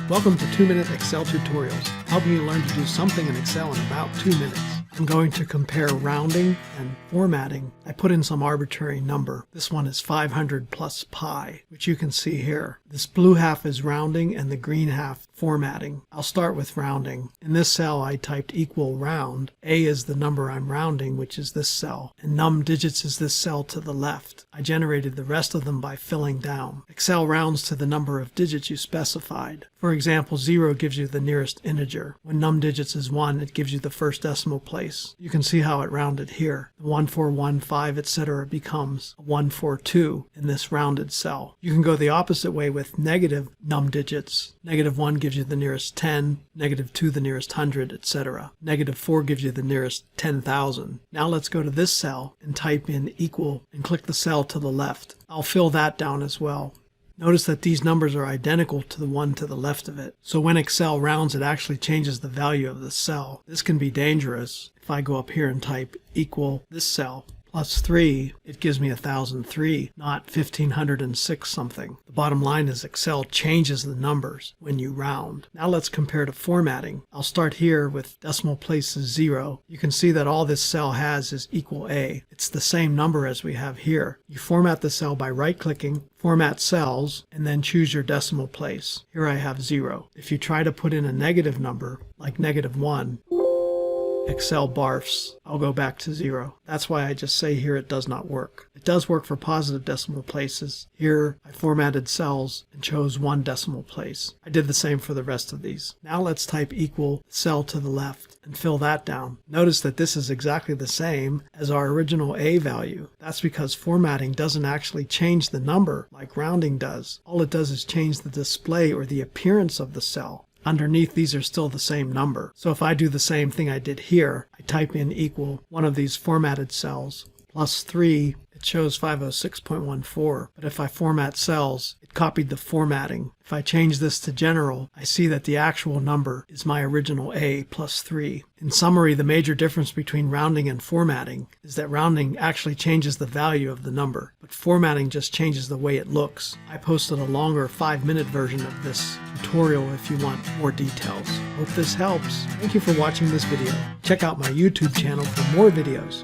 Welcome to 2-Minute Excel Tutorials, helping you learn to do something in Excel in about 2 minutes. I'm going to compare rounding and formatting. I put in some arbitrary number. This one is 500 plus pi, which you can see here. This blue half is rounding and the green half formatting. I'll start with rounding. In this cell I typed equal round. A is the number I'm rounding, which is this cell, and num digits is this cell to the left. I generated the rest of them by filling down. Excel rounds to the number of digits you specified. For example, 0 gives you the nearest integer. When num digits is 1, it gives you the first decimal place. You can see how it rounded here. The 1415, etc. becomes 142 in this rounded cell. You can go the opposite way with negative num digits. -1 gives you the nearest 10, -2 the nearest 100, etc. -4 gives you the nearest 10,000. Now let's go to this cell and type in equal and click the cell to the left. I'll fill that down as well. Notice that these numbers are identical to the one to the left of it. So when Excel rounds, it actually changes the value of the cell. This can be dangerous. If I go up here and type equal this cell plus 3, it gives me 1003, not 1506 something. The bottom line is Excel changes the numbers when you round. Now let's compare to formatting. I'll start here with decimal places 0. You can see that all this cell has is equal A. It's the same number as we have here. You format the cell by right-clicking, format cells, and then choose your decimal place. Here I have 0. If you try to put in a negative number, like -1, Excel barfs. I'll go back to 0. That's why I just say here it does not work. It does work for positive decimal places. Here I formatted cells and chose 1 decimal place. I did the same for the rest of these. Now let's type equal cell to the left and fill that down. Notice that this is exactly the same as our original A value. That's because formatting doesn't actually change the number like rounding does. All it does is change the display or the appearance of the cell. Underneath, these are still the same number. So if I do the same thing I did here, I type in equal one of these formatted cells plus 3, it shows 506.14. But if I format cells, it copied the formatting. If I change this to general, I see that the actual number is my original A plus 3. In summary, the major difference between rounding and formatting is that rounding actually changes the value of the number, but formatting just changes the way it looks. I posted a longer 5-minute version of this tutorial if you want more details. Hope this helps. Thank you for watching this video. Check out my YouTube channel for more videos.